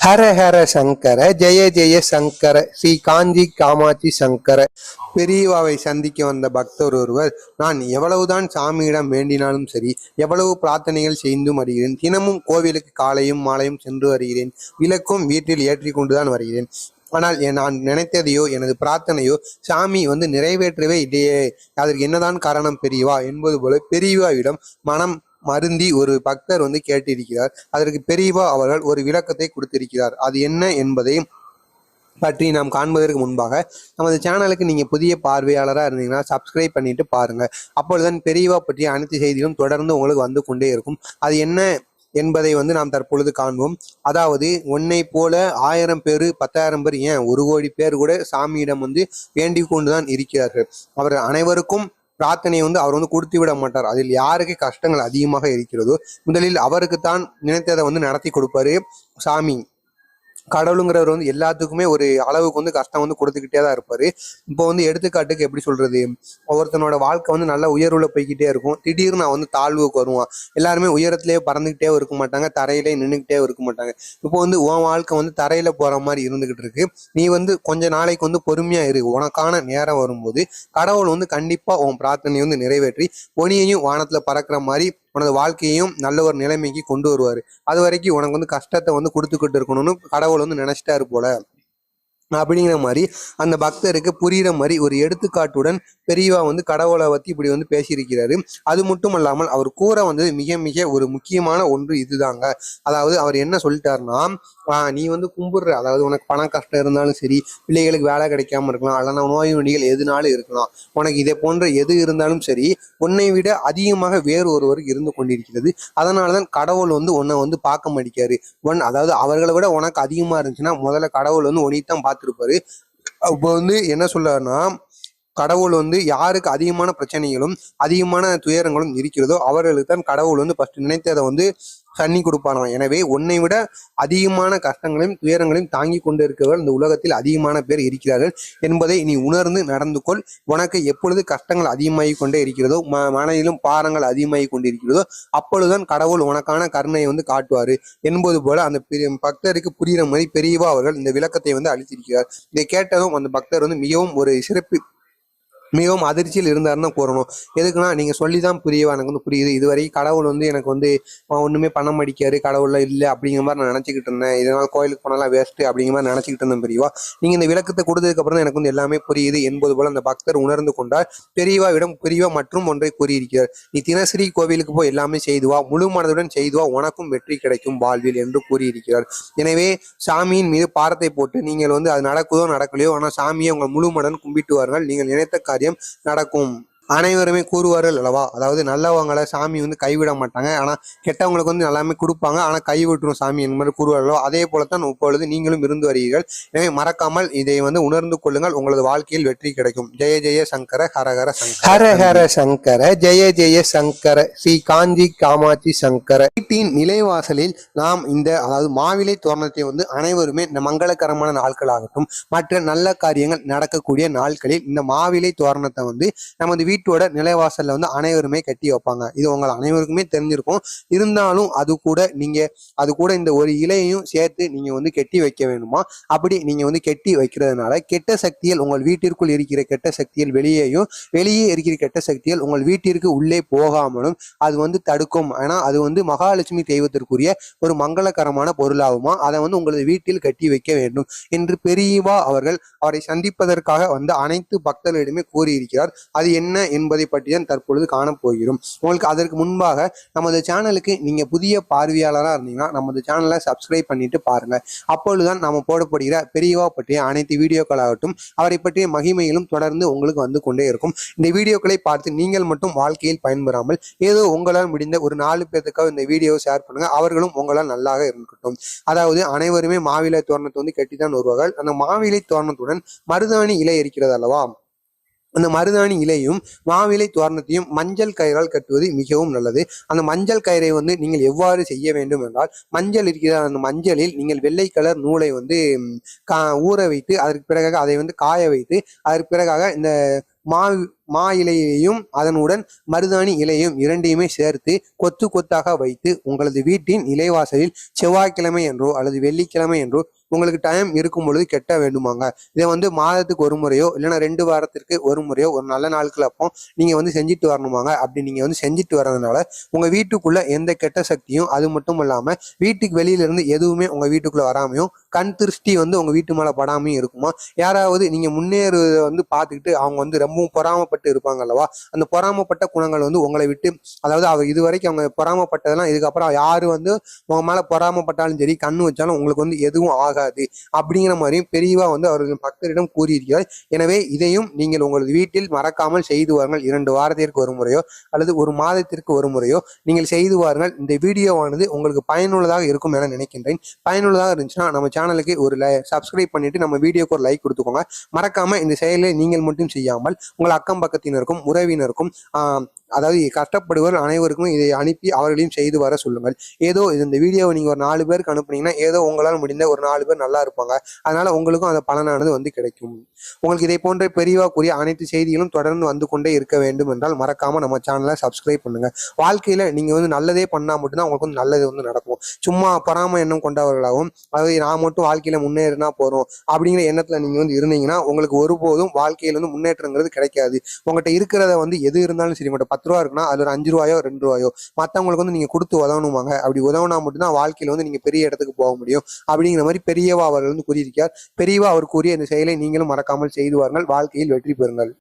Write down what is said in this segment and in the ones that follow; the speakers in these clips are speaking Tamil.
ஹர ஹர சங்கர ஜெய ஜெய சங்கர ஸ்ரீ காஞ்சி காமாட்சி சங்கர. பெரியவாவை சந்திக்க வந்த பக்தர் ஒருவர், நான் எவ்வளவுதான் சாமியிடம் வேண்டினாலும் சரி, எவ்வளவு பிரார்த்தனைகள் செய்தும் வருகிறேன், தினமும் கோவிலுக்கு காலையும் மாலையும் சென்று வருகிறேன், விளக்கும் வீட்டில் ஏற்றி கொண்டுதான் வருகிறேன், ஆனால் நான் நினைத்ததையோ எனது பிரார்த்தனையோ சாமி நிறைவேற்றவே இல்லையே, அதற்கு என்னதான் காரணம் பெரியவா என்பது போல பெரியவாவிடம் மனம் மருந்தி ஒரு பக்தர் கேட்டிருக்கிறார். அதற்கு பெரியவா அவர்கள் ஒரு விளக்கத்தை கொடுத்திருக்கிறார். அது என்ன என்பதை பற்றி நாம் காண்பதற்கு முன்பாக நமது சேனலுக்கு நீங்க புதிய பார்வையாளராக இருந்தீங்கன்னா சப்ஸ்கிரைப் பண்ணிட்டு பாருங்க. அப்பொழுதுதான் பெரியவா பற்றிய அனைத்து செய்திகளும் தொடர்ந்து உங்களுக்கு வந்து கொண்டே இருக்கும். அது என்ன என்பதை நாம் தற்பொழுது காண்போம். அதாவது உன்னை போல 1000 பேர் 10,000 பேர் ஏன் 1 கோடி பேர் கூட சாமியிடம் வேண்டிக் கொண்டுதான் இருக்கிறார்கள். அவர் அனைவருக்கும் பிரார்த்தனையை அவர் கொடுத்து விட மாட்டார். அதில் யாருக்கு கஷ்டங்கள் அதிகமாக இருக்கிறதோ முதலில் அவருக்குத்தான் நினைத்ததை நடத்தி கொடுப்பாரு சாமி. கடவுளுங்கிறவர் எல்லாத்துக்குமே ஒரு அளவுக்கு கஷ்டம் கொடுத்துக்கிட்டே தான் இருப்பாரு. இப்போ எடுத்துக்காட்டுக்கு எப்படி சொல்றது, ஒவ்வொருத்தனோட வாழ்க்கை நல்ல உயர்வுல போய்கிட்டே இருக்கும். திடீர்னு நான் தாழ்வுக்கு வருவான். எல்லாருமே உயரத்திலேயே பறந்துகிட்டே இருக்க மாட்டாங்க, தரையிலே நின்றுக்கிட்டே இருக்க மாட்டாங்க. இப்போ உன் வாழ்க்கை தரையில போற மாதிரி இருந்துகிட்டு இருக்கு. நீ கொஞ்ச நாளைக்கு பொறுமையா இருக்கு. உனக்கான நேரம் வரும்போது கடவுள் கண்டிப்பா உன் பிரார்த்தனை நிறைவேற்றி பொனியையும் வானத்துல பறக்கிற மாதிரி உனது வாழ்க்கையையும் நல்ல ஒரு நிலைமைக்கு கொண்டு வருவாரு. அது வரைக்கும் உனக்கு கஷ்டத்தை கொடுத்துக்கிட்டு இருக்கணும்னு கடவுள் நினைச்சிட்டாரு போல. அப்படிங்கிற மாதிரி அந்த பக்தருக்கு புரியுற மாதிரி ஒரு எடுத்துக்காட்டுடன் பெரியவா கடவுளை பத்தி இப்படி பேசியிருக்கிறாரு. அது மட்டும் இல்லாமல் அவர் கூற மிக மிக ஒரு முக்கியமான ஒன்று இதுதாங்க. அதாவது அவர் என்ன சொல்லிட்டாருன்னா, நீ கும்பிடுற, அதாவது உனக்கு பண கஷ்டம் இருந்தாலும் சரி, பிள்ளைகளுக்கு வேலை கிடைக்காம இருக்கலாம், அல்லனா நோய் நொடிகள் எதுனாலும் இருக்கலாம், உனக்கு இதே போன்ற எது இருந்தாலும் சரி, உன்னை விட அதிகமாக வேறு ஒருவருக்கு இருந்து கொண்டிருக்கிறது. அதனாலதான் கடவுள் உன்னை பார்க்க மாட்டேங்காரு. அதாவது அவர்களை விட உனக்கு அதிகமா இருந்துச்சுன்னா முதல்ல கடவுள் உன்னைத்தான் பார்த்திருப்பாரு. அப்போ என்ன சொல்றாருன்னா, கடவுள் யாருக்கு அதிகமான பிரச்சனைகளும் அதிகமான துயரங்களும் இருக்கிறதோ அவர்களுக்கு தான் கடவுள் ஃபர்ஸ்ட் நினைத்ததை தண்ணி கொடுப்பானாம். எனவே உன்னை விட அதிகமான கஷ்டங்களையும் துயரங்களையும் தாங்கி கொண்டு இருக்கிறவர்கள் இந்த உலகத்தில் அதிகமான பேர் இருக்கிறார்கள் என்பதை நீ உணர்ந்து நடந்து கொள். உனக்கு எப்பொழுது கஷ்டங்கள் அதிகமாகி கொண்டே இருக்கிறதோ, மனதிலும் பாரங்கள் அதிகமாகி கொண்டிருக்கிறதோ, அப்பொழுதுதான் கடவுள் உனக்கான கருணையை காட்டுவாரு என்பது போல அந்த பக்தருக்கு புரிகிற மாதிரி பெரியவா அவர்கள் இந்த விளக்கத்தை அளித்திருக்கிறார். இதை கேட்டதும் அந்த பக்தர் மிகவும் ஒரு மிகவும் அதிர்ச்சியில் இருந்தாருன்னு கூறணும். எதுக்குன்னா, நீங்க சொல்லிதான் புரியவா எனக்கு புரியுது. இதுவரை கடவுள் எனக்கு ஒண்ணுமே பண்ண மாட்டேங்காரு, கடவுள்ல இல்லை அப்படிங்கிற மாதிரி நான் நினைச்சுக்கிட்டு இருந்தேன். இதனால கோயிலுக்கு போனாலாம் வேஸ்ட் அப்படிங்கிற மாதிரி நினைச்சுக்கிட்டு இருந்தேன் பெரியவா. நீங்க இந்த விளக்கத்தை கொடுத்ததுக்கு அப்புறம் தான் எனக்கு எல்லாமே புரியுது என்பது போல அந்த பக்தர் உணர்ந்து கொண்டார். பெரியவா மற்றும் ஒன்றை கூறியிருக்கிறார். நீ தினசரி கோவிலுக்கு போய் எல்லாமே செய்துவா, முழு மனதுடன் செய்துவா, உனக்கும் வெற்றி கிடைக்கும் வாழ்வில் என்று கூறியிருக்கிறார். எனவே சாமியின் மீது பாரத்தை போட்டு நீங்கள் அது நடக்குதோ நடக்கலையோ, ஆனால் சாமியை உங்கள் முழு மனதுடன் கும்பிட்டு வாருங்கள், நீங்கள் நினைத்த நடக்கும். அனைவருமே கூறுவார்கள் அல்லவா, அதாவது நல்லவங்களை சாமி கைவிட மாட்டாங்க, ஆனா கெட்டவங்களுக்கு எல்லாமே கொடுப்பாங்க, ஆனா கைவிட்டுரும் சாமி என்பது கூறுவார்களோ, அதே போலத்தான் இப்பொழுது நீங்களும் இருந்து வருகிறீர்கள். எனவே மறக்காமல் இதை உணர்ந்து கொள்ளுங்கள், உங்களது வாழ்க்கையில் வெற்றி கிடைக்கும். ஜெய ஜெய சங்கர ஹரஹர சங்கர. ஹர ஹர சங்கர ஜெய ஜெய சங்கர ஸ்ரீ காஞ்சி காமாட்சி சங்கர. வீட்டின் நிலைவாசலில் நாம் அதாவது மாவிலை தோரணத்தை அனைவருமே இந்த மங்களகரமான நாட்களாகட்டும் மற்ற நல்ல காரியங்கள் நடக்கக்கூடிய நாட்களில் இந்த மாவிலை தோரணத்தை நமது வீட்டோட நிலைவாசல்ல அனைவருமே கட்டி வைப்பாங்க. இது உங்கள் அனைவருக்குமே தெரிஞ்சிருக்கும். இருந்தாலும் அது கூட இந்த ஒரு இலையையும் சேர்த்து நீங்க கெட்டி வைக்க வேண்டுமா. அப்படி நீங்க கெட்டி வைக்கிறதுனால கெட்ட சக்திகள் உங்கள் வீட்டிற்குள் இருக்கிற கெட்ட சக்திகள் வெளியே இருக்கிற கெட்ட சக்திகள் உங்கள் வீட்டிற்கு உள்ளே போகாமலும் அது தடுக்கும். ஆனா அது மகாலட்சுமி தெய்வத்திற்குரிய ஒரு மங்களகரமான பொருளாகுமா. அதை உங்களது வீட்டில் கட்டி வைக்க வேண்டும் என்று பெரியவா அவரை சந்திப்பதற்காக அனைத்து பக்தர்களிடமே கூறியிருக்கிறார். அது என்ன என்பதை பற்றி தான் தற்பொழுது காணப்போகிறோம். உங்களுக்கு அதற்கு முன்பாக நமது சேனலுக்கு நீங்க புதிய பார்வையாளராக இருந்தீங்கன்னா நமது சேனலை சப்ஸ்கிரைப் பண்ணிட்டு பாருங்க. அப்பொழுதுதான் நாம போடப்படுகிற பெரியவா பற்றிய அனைத்து வீடியோக்களாகட்டும் அவரை பற்றிய மகிமையிலும் தொடர்ந்து உங்களுக்கு கொண்டே இருக்கும். இந்த வீடியோக்களை பார்த்து நீங்கள் மட்டும் வாழ்க்கையில் பயன்பெறாமல் ஏதோ உங்களால் முடிந்த ஒரு 4 பேருக்காக இந்த வீடியோவை ஷேர் பண்ணுங்க, அவர்களும் உங்களால் நல்லாக இருக்கட்டும். அதாவது அனைவருமே மாவிலை தோரணத்தை கட்டித்தான் வருவார்கள். அந்த மாவிலை தோரணத்துடன் மருதாணி இலை இருக்கிறது அல்லவா, அந்த மருதாணி இலையும் மாவிலை தோரணத்தையும் மஞ்சள் கயிறால் கட்டுவது மிகவும் நல்லது. அந்த மஞ்சள் கயிறை நீங்கள் எவ்வாறு செய்ய வேண்டும் என்றால், மஞ்சள் இருக்கிற அந்த மஞ்சளில் நீங்கள் வெள்ளை கலர் நூலை ஊற வைத்து அதற்கு பிறகாக அதை காய வைத்து அதற்கு பிறகாக இந்த மா இலையையும் அதனுடன் மருதாணி இலையும் இரண்டையுமே சேர்த்து கொத்து கொத்தாக வைத்து உங்களது வீட்டின் இலைவாசலில் செவ்வாய்க்கிழமை என்றோ அல்லது வெள்ளிக்கிழமை என்றோ உங்களுக்கு டைம் இருக்கும் பொழுது கெட்ட வேண்டுமாங்க. இதை மாதத்துக்கு ஒரு முறையோ இல்லைன்னா 2 வாரத்திற்கு ஒரு முறையோ ஒரு நல்ல நாட்கள் அப்போ நீங்க செஞ்சுட்டு வரணுமாங்க. அப்படி நீங்க செஞ்சுட்டு வர்றதுனால உங்க வீட்டுக்குள்ள எந்த கெட்ட சக்தியும், அது மட்டும் இல்லாம வீட்டுக்கு வெளியில இருந்து எதுவுமே உங்க வீட்டுக்குள்ள வராமையும், கண் திருஷ்டி உங்க வீட்டு மேல படாமையும் இருக்குமா. யாராவது நீங்க முன்னேறுவதை பார்த்துக்கிட்டு அவங்க ரொம்பவும் பொறாமப்பட்டு இருப்பாங்க அல்லவா, அந்த பொறாமப்பட்ட குணங்கள் உங்களை விட்டு, அதாவது அவர் இதுவரைக்கும் அவங்க பொறாமப்பட்டதெல்லாம் இதுக்கப்புறம் யாரு உங்க மேல பொறாமப்பட்டாலும் சரி, கண்ணு வச்சாலும் உங்களுக்கு எதுவும் ஆகாது அப்படிங்கிற மாதிரியும் பெரியவா அவர்கள் பக்தரிடம் கூறியிருக்கிறார். எனவே இதையும் நீங்கள் உங்களது வீட்டில் மறக்காமல் செய்து வாருங்கள். 2 வாரத்திற்கு ஒரு முறையோ அல்லது ஒரு மாதத்திற்கு ஒரு முறையோ நீங்கள் செய்து வாருங்கள். இந்த வீடியோவானது உங்களுக்கு பயனுள்ளதாக இருக்கும் என நினைக்கின்றேன். பயனுள்ளதாக இருந்துச்சுன்னா நம்ம சேனலுக்கு ஒரு சப்ஸ்கிரைப் பண்ணிட்டு நம்ம வீடியோக்கு ஒரு லைக் கொடுத்துக்கோங்க. மறக்காம இந்த செயலை நீங்கள் மட்டும் செய்யாமல் உங்கள் அக்கம் பக்கத்தினருக்கும் உறவினருக்கும் அதாவது கஷ்டப்படுவர் அனைவருக்கும் இதை அனுப்பி அவர்களையும் செய்து வர சொல்லுங்கள். ஏதோ இந்த வீடியோவை நீங்க ஒரு 4 பேருக்கு அனுப்புனீங்கன்னா ஏதோ உங்களால் முடிந்த ஒரு 4 பேர் நல்லா இருப்பாங்க. அதனால உங்களுக்கும் அந்த பலனானது கிடைக்கும். உங்களுக்கு இதை போன்ற பெரியவா கூறிய அனைத்து செய்திகளும் தொடர்ந்து வந்து கொண்டே இருக்க வேண்டும் என்றால் மறக்காம நம்ம சேனலை சப்ஸ்கிரைப் பண்ணுங்க. வாழ்க்கையில நீங்க நல்லதே பண்ணா மட்டும்தான் உங்களுக்கு நல்லது நடக்கும். சும்மா பொறாம எண்ணம் கொண்டவர்களாகவும், அதாவது நான் மட்டும் வாழ்க்கையில முன்னேறினா போறோம் அப்படிங்கிற எண்ணத்துல நீங்க இருந்தீங்கன்னா உங்களுக்கு ஒருபோதும் வாழ்க்கையில முன்னேற்றங்கிறது கிடைக்காது. உங்கள்கிட்ட இருக்கிறத எது இருந்தாலும் சரி, உங்கள்கிட்ட 10 ரூபா இருக்குன்னா அது ஒரு 5 ரூபாயோ 2 ரூபாயோ மற்றவங்களுக்கு நீங்க கொடுத்து உதவணுமாங்க. அப்படி உதவுனா மட்டும்தான் வாழ்க்கையில நீங்க பெரிய இடத்துக்கு போக முடியும் அப்படிங்கிற மாதிரி பெரியவா அவர்கள் கூறியிருக்கார். பெரியவா அவர் கூறிய இந்த செயலை நீங்களும் மறக்காமல் செய்து வாருங்கள். வாழ்க்கையில் வெற்றி பெறுங்கள்.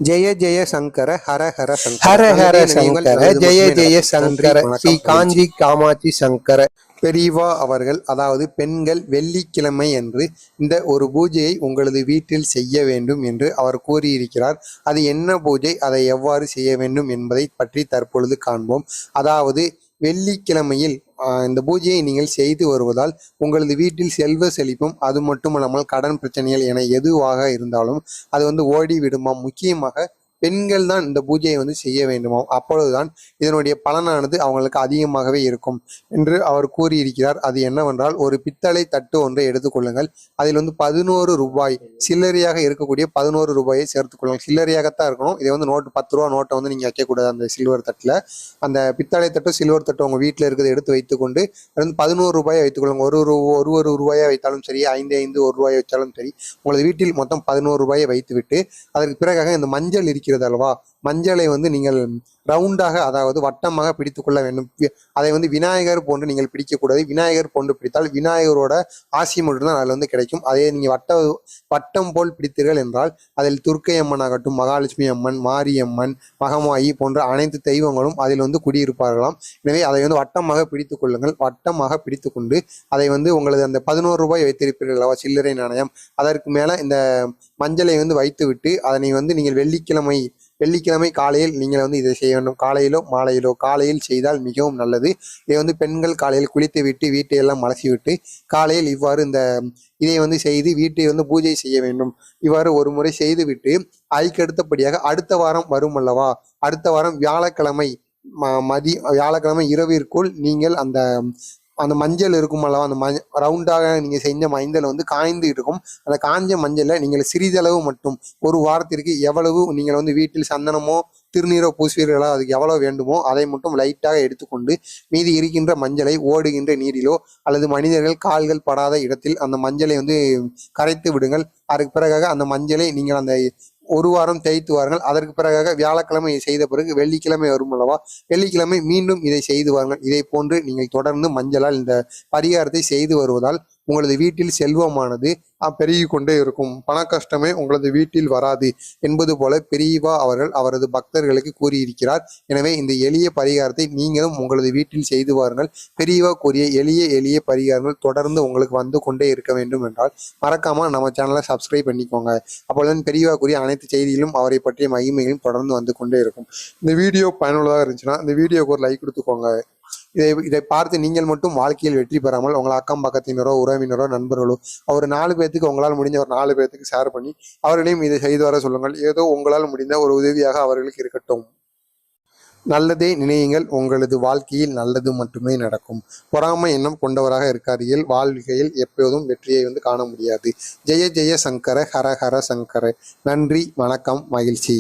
ஜெய ஜெய சங்கர ஹர ஹர சங்கர, ஹர ஹர சங்கர, ஜெய ஜெய சங்கர, ஸ்ரீ காஞ்சி காமாட்சி சங்கர. பெரியவா அவர்கள், அதாவது பெண்கள் வெள்ளிக்கிழமை என்று இந்த ஒரு பூஜையை உங்களது வீட்டில் செய்ய வேண்டும் என்று அவர் கூறியிருக்கிறார். அது என்ன பூஜை, அதை எவ்வாறு செய்ய வேண்டும் என்பதை பற்றி தற்பொழுது காண்போம். அதாவது வெள்ளிக்கிழமையில் இந்த பூஜையை நீங்கள் செய்து வருவதால் உங்களது வீட்டில் செல்வ செழிப்பும், அது மட்டுமல்லாமல் கடன் பிரச்சனைகள் என எதுவாக இருந்தாலும் அது ஓடி விடுமாம். முக்கியமாக பெண்கள் தான் இந்த பூஜையை செய்ய வேண்டுமாம். அப்பொழுதுதான் இதனுடைய பலனானது அவங்களுக்கு அதிகமாகவே இருக்கும் என்று அவர் கூறியிருக்கிறார். அது என்னவென்றால், ஒரு பித்தளை தட்டு ஒன்றை எடுத்துக்கொள்ளுங்கள். அதில் 11 ரூபாய் சில்லறையாக இருக்கக்கூடிய 11 ரூபாயை சேர்த்துக் கொள்ளுங்கள். சில்லறையாகத்தான் இருக்கணும். இதை நோட்டு 10 ரூபா நோட்டை நீங்க வைக்கக்கூடாது. அந்த சில்வர் தட்டுல அந்த பித்தளை தட்டு சில்வர் தட்டு உங்க வீட்டில் இருக்கிறத எடுத்து வைத்துக்கொண்டு 11 ரூபாயை வைத்துக்கொள்ளுங்க. ஒரு ரூபாயை வைத்தாலும் சரி, 5 1 ரூபாயை வைத்தாலும் சரி, உங்களது வீட்டில் மொத்தம் 11 ரூபாயை வைத்துவிட்டு அதற்கு பிறகாக இந்த மஞ்சள் இருக்கிறது அல்லவா, மஞ்சளை நீங்கள் ரவுண்டாக, அதாவது வட்டமாக பிடித்துக் கொள்ள வேண்டும். அதை விநாயகர் போன்று நீங்கள் பிடிக்கக்கூடாது. விநாயகர் போன்று பிடித்தால் விநாயகரோட ஆசி மட்டும்தான் அதில் கிடைக்கும். அதே நீங்க வட்டம் போல் பிடித்தீர்கள் என்றால் அதில் துர்க்கை அம்மன் ஆகட்டும், மகாலட்சுமி அம்மன், மாரியம்மன், மகமாயி போன்ற அனைத்து தெய்வங்களும் அதில் குடியிருப்பார்களாம். எனவே அதை வட்டமாக பிடித்துக் கொள்ளுங்கள். வட்டமாக பிடித்து கொண்டு அதை உங்களது அந்த 11 ரூபாய் வைத்திருப்பீர்கள் அல்லவா, சில்லறை நாணயம், அதற்கு மேல இந்த மஞ்சளை வைத்து விட்டு அதனை நீங்கள் வெள்ளிக்கிழமை காலையில் நீங்கள் இதை செய்ய வேண்டும். காலையிலோ மாலையிலோ, காலையில் செய்தால் மிகவும் நல்லது. இதை பெண்கள் காலையில் குளித்து விட்டு வீட்டை எல்லாம் அலசி விட்டு காலையில் இவ்வாறு இதை செய்து வீட்டை பூஜை செய்ய வேண்டும். இவ்வாறு ஒரு முறை செய்து விட்டு அதுக்கு அடுத்தபடியாக அடுத்த வாரம் வரும் அல்லவா, அடுத்த வாரம் வியாழக்கிழமை வியாழக்கிழமை இரவிற்குள் நீங்கள் அந்த மஞ்சள் இருக்கும் அல்லவா, அந்த ரவுண்டாக நீங்க செஞ்ச மஞ்சள் காய்ந்து இருக்கும். அந்த காஞ்ச மஞ்சளை நீங்கள் சிறிதளவு மட்டும் ஒரு வாரத்திற்கு எவ்வளவு நீங்கள் வீட்டில் சந்தனமோ திருநீரோ பூசுவீர்களோ அதுக்கு எவ்வளவு வேண்டுமோ அதை மட்டும் லைட்டாக எடுத்துக்கொண்டு மீதி இருக்கின்ற மஞ்சளை ஓடுகின்ற நீரிலோ அல்லது மனிதர்கள் கால்கள் படாத இடத்தில் அந்த மஞ்சளை கரைத்து விடுங்கள். அதற்கு பிறகாக அந்த மஞ்சளை நீங்கள் அந்த ஒரு வாரம் தேய்த்து வாருங்கள். அதற்கு பிறகாக வியாழக்கிழமை செய்த பிறகு வெள்ளிக்கிழமை வரும் அல்லவா, வெள்ளிக்கிழமை மீண்டும் இதை செய்து வாருங்கள். இதை போன்று நீங்கள் தொடர்ந்து மஞ்சளால் இந்த பரிகாரத்தை செய்து வருவதால் உங்களது வீட்டில் செல்வமானது பெருகி கொண்டே இருக்கும். பண கஷ்டமே உங்களது வீட்டில் வராது என்பது போல பெரியவா அவர்கள் அவரது பக்தர்களுக்கு கூறியிருக்கிறார். எனவே இந்த எளிய பரிகாரத்தை நீங்களும் உங்களது வீட்டில் செய்து வாருங்கள். பெரியவா கூறிய எளிய பரிகாரங்கள் தொடர்ந்து உங்களுக்கு வந்து கொண்டே இருக்க வேண்டும் என்றால் மறக்காம நம்ம சேனலை சப்ஸ்கிரைப் பண்ணிக்கோங்க. அப்பொழுது பெரியவா கூறிய அனைத்து செய்திகளும் அவரை பற்றிய மகிமைகளும் தொடர்ந்து வந்து கொண்டே இருக்கும். இந்த வீடியோ பயனுள்ளதாக இருந்துச்சுன்னா இந்த வீடியோக்கு ஒரு லைக் கொடுத்துக்கோங்க. இதை பார்த்து நீங்கள் மட்டும் வாழ்க்கையில் வெற்றி பெறாமல் உங்கள் அக்கம் பக்கத்தினரோ உறவினரோ நண்பர்களோ ஒரு 4 பேர்த்துக்கு உங்களால் முடிஞ்ச ஒரு 4 பேர்த்துக்கு ஷேர் பண்ணி அவர்களையும் இதை செய்து வர சொல்லுங்கள். ஏதோ உங்களால் முடிந்த ஒரு உதவியாக அவர்களுக்கு இருக்கட்டும். நல்லதே நினையுங்கள், உங்களது வாழ்க்கையில் நல்லது மட்டுமே நடக்கும். பொறாமை எண்ணம் கொண்டவராக இருக்காதீர்கள். வாழ்க்கையில் எப்போதும் வெற்றியை காண முடியாது. ஜெய ஜெய சங்கர, ஹர ஹர சங்கர. நன்றி, வணக்கம், மகிழ்ச்சி.